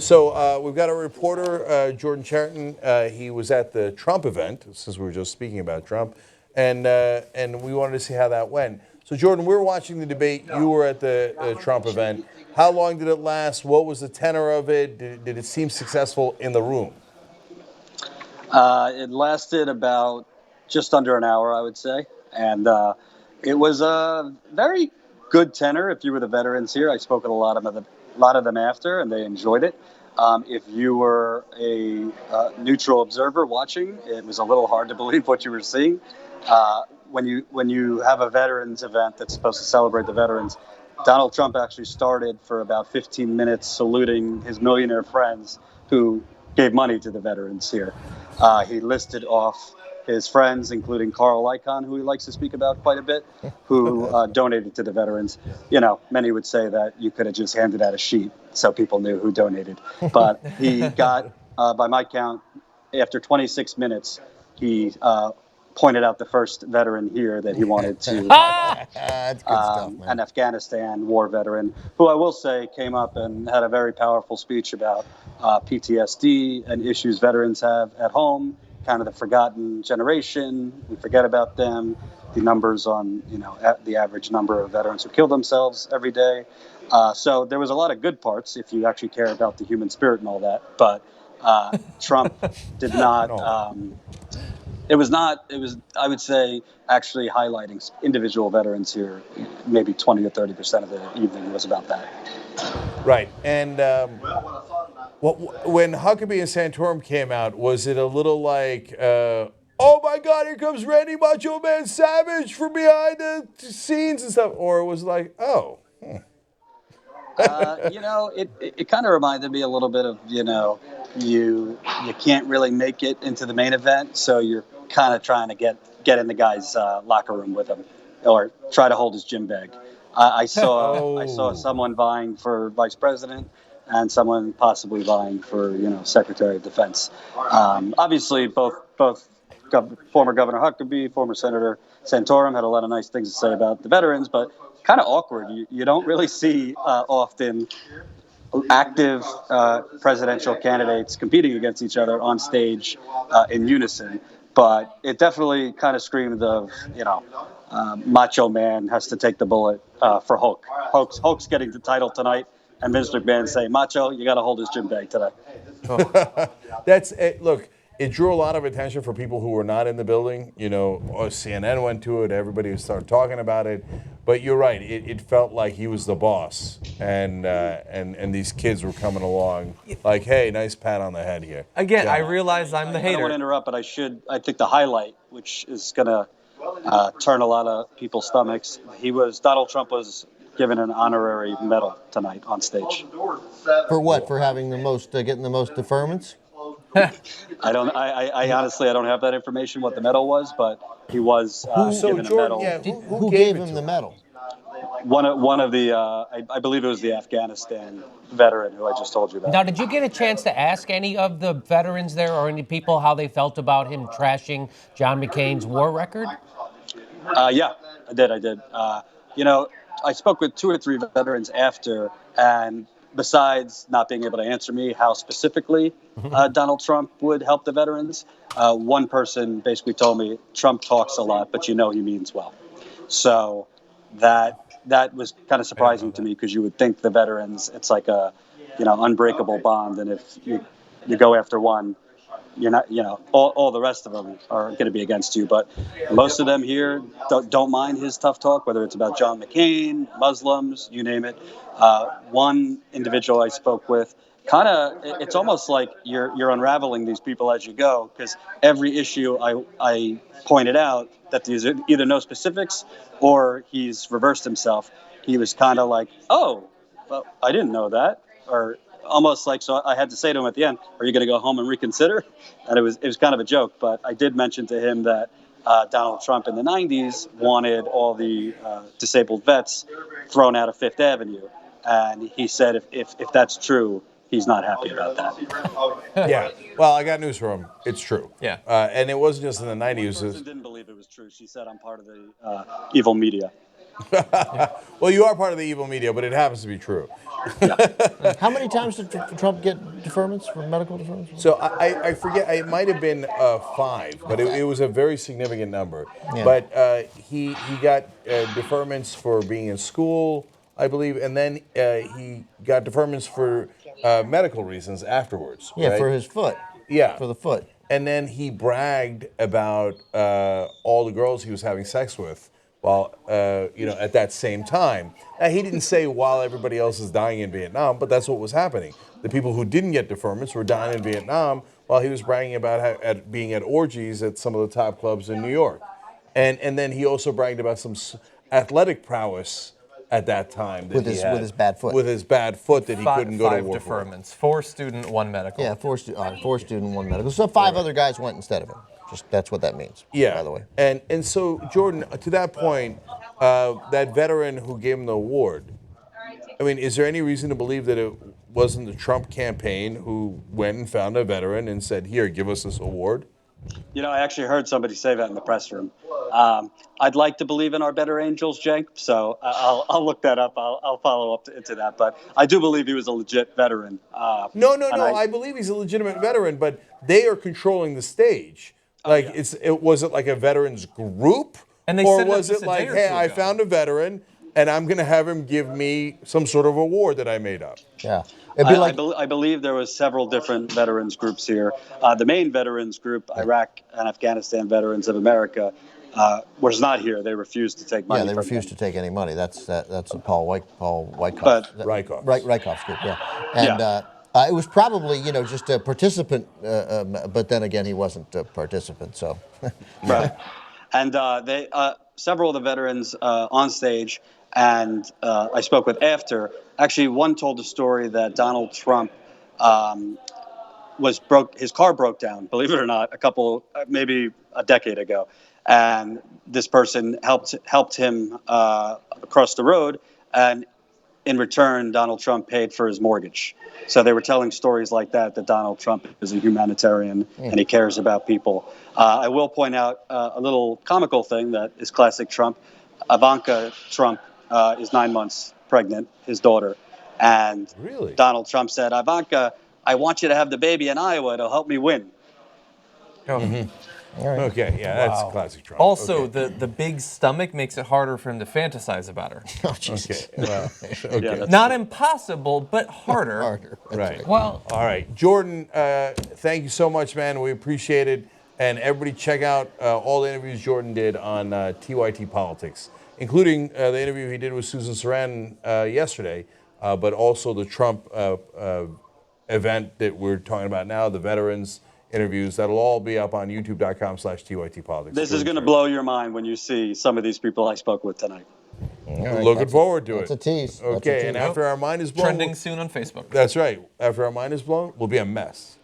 So we've got a reporter, Jordan Chariton. He was at the Trump event, since we were just speaking about Trump, and we wanted to see how that went. So Jordan, we were watching the debate. You were at the Trump event. How long did it last? What was the tenor of it? Did it seem successful in the room? It lasted about just under an hour, I would say, and it was a very good tenor. If you were the veterans here, I spoke with a lot of them after, and they enjoyed it. If you were a neutral observer watching, it was a little hard to believe what you were seeing. When you have a veterans event that's supposed to celebrate the veterans, Donald Trump actually started for about 15 minutes saluting his millionaire friends who gave money to the veterans here. He listed off his friends, including Carl Icahn, who he likes to speak about quite a bit, who donated to the veterans. You know, many would say that you could have just handed out a sheet so people knew who donated. But he got, by my count, after 26 minutes, he pointed out the first veteran here that he wanted to That's good stuff, man. an Afghanistan war veteran, who I will say came up and had a very powerful speech about PTSD and issues veterans have at home, kind of the forgotten generation. We forget about them, the numbers on, the average number of veterans who kill themselves every day. So there was a lot of good parts if you actually care about the human spirit and all that. But Trump did not. It was not. It was, I would say, actually highlighting individual veterans here. Maybe 20 or 30% of the evening was about that. Right. And when Huckabee and Santorum came out, was it a little like, oh my God, here comes Randy Macho Man Savage from behind the scenes and stuff? Or it was like, oh. It kind of reminded me a little bit of, you can't really make it into the main event, so you're kind of trying to get in the guy's locker room with him, or try to hold his gym bag. I saw someone vying for vice president and someone possibly vying for Secretary of Defense. Obviously, both former Governor Huckabee, former Senator Santorum had a lot of nice things to say about the veterans, but kind of awkward. You don't really see often active presidential candidates competing against each other on stage in unison. But it definitely kind of screamed of, Macho Man has to take the bullet for Hulk. Hulk's getting the title tonight, and Vince McMahon saying, Macho, you got to hold his gym bag today. That's it. Look, it drew a lot of attention for people who were not in the building. CNN went to it. Everybody started talking about it. But you're right. It felt like he was the boss, and these kids were coming along like, hey, nice pat on the head here. Again, I realize I'm the I don't hater. want to interrupt, but I think the highlight, which is going to turn a lot of people's stomachs, Donald Trump was given an honorary medal tonight on stage. For what? For having the most, getting the most deferments? I honestly, I don't have that information, what the medal was, but he was given a medal. Yeah, Who gave him the medal? One of the, I believe it was the Afghanistan veteran who I just told you about. Now, did you get a chance to ask any of the veterans there or any people how they felt about him trashing John McCain's war record? Yeah, I did. I spoke with 2 or 3 veterans after, and besides not being able to answer me how specifically Donald Trump would help the veterans, one person basically told me Trump talks a lot, but he means well. So that was kind of surprising to me, because you would think the veterans, it's like a unbreakable bond, and if you go after one, you're not, all the rest of them are going to be against you. But most of them here don't mind his tough talk, whether it's about John McCain, Muslims, you name it. One individual I spoke with, it's almost like you're unraveling these people as you go, because every issue I pointed out that there's either no specifics or he's reversed himself. He was kind of like, oh, well, I didn't know that, or almost like, so I had to say to him at the end, are you going to go home and reconsider? And it was kind of a joke, but I did mention to him that Donald Trump in the 90s wanted all the disabled vets thrown out of Fifth Avenue. And he said if that's true, he's not happy about that. Yeah. Well, I got news for him. It's true. Yeah. And it wasn't just in the 90s. One person didn't believe it was true. She said I'm part of the evil media. Well, you are part of the evil media, but it happens to be true. How many times did Trump get deferments for medical deferments? So I forget, it might have been 5, but it was a very significant number. Yeah. But he got deferments for being in school, I believe, and then he got deferments for medical reasons afterwards. Yeah, right? for his foot. Yeah. For the foot. And then he bragged about all the girls he was having sex with while, at that same time. Now, he didn't say while everybody else is dying in Vietnam, but that's what was happening. The people who didn't get deferments were dying in Vietnam while he was bragging about being at orgies at some of the top clubs in New York. And then he also bragged about some athletic prowess at that time that With he his- had. with his bad foot. With his bad foot that he couldn't go to Five war for. deferments, 4 student, 1 medical. Yeah, 4 student, 1 medical. So 5 other guys went instead of him. Just that's what that means. Yeah. By the way. And so, Jordan, to that point, that veteran who gave him the award, I mean, is there any reason to believe that it wasn't the Trump campaign who went and found a veteran and said, here, give us this award? I actually heard somebody say that in the press room. I'd like to believe in our better angels, Cenk. So I'll look that up. I'll follow up into that. But I do believe he was a legit veteran. No. I believe he's a legitimate veteran, but they are controlling the stage. Like, was it like a veterans group? And they or set it up was just it a like, day or hey, two I ago. found a veteran, and I'm going to have him give me some sort of award that I made up? Yeah. It'd be like I believe there was several different veterans groups here. The main veterans group, Iraq and Afghanistan Veterans of America, was not here. They refused to take money. they from refused him. to take any money. That's Paul Wyckoff. But- Rykoff. Rykoff's group, yeah. And it was probably, just a participant, but then again, he wasn't a participant, so. Right. And several of the veterans on stage, and I spoke with after. Actually, one told the story that Donald Trump his car broke down, believe it or not, maybe a decade ago, and this person helped him across the road, and in return, Donald Trump paid for his mortgage. So they were telling stories like that Donald Trump is a humanitarian and he cares about people. I will point out a little comical thing that is classic Trump. Ivanka Trump is 9 months pregnant, his daughter. And Really? Donald Trump said, Ivanka, I want you to have the baby in Iowa. It'll help me win. Okay, yeah, that's classic Trump. Also, Okay. the big stomach makes it harder for him to fantasize about her. Oh, Jesus. Okay, well, okay. Yeah, that's- Not impossible, but harder. Harder. That's Right. Well, All right. Jordan, thank you so much, man. We appreciate it. And everybody check out all the interviews Jordan did on TYT Politics, including the interview he did with Susan Sarandon yesterday, but also the Trump event that we're talking about now, the veterans interviews. That'll all be up on youtube.com/TYT Politics. This is going to blow your mind when you see some of these people I spoke with tonight. Looking forward to it. That's a tease. That's a Okay, tease. and after our mind is blown, Trending soon on Facebook. that's right. After our mind is blown, we'll be a mess.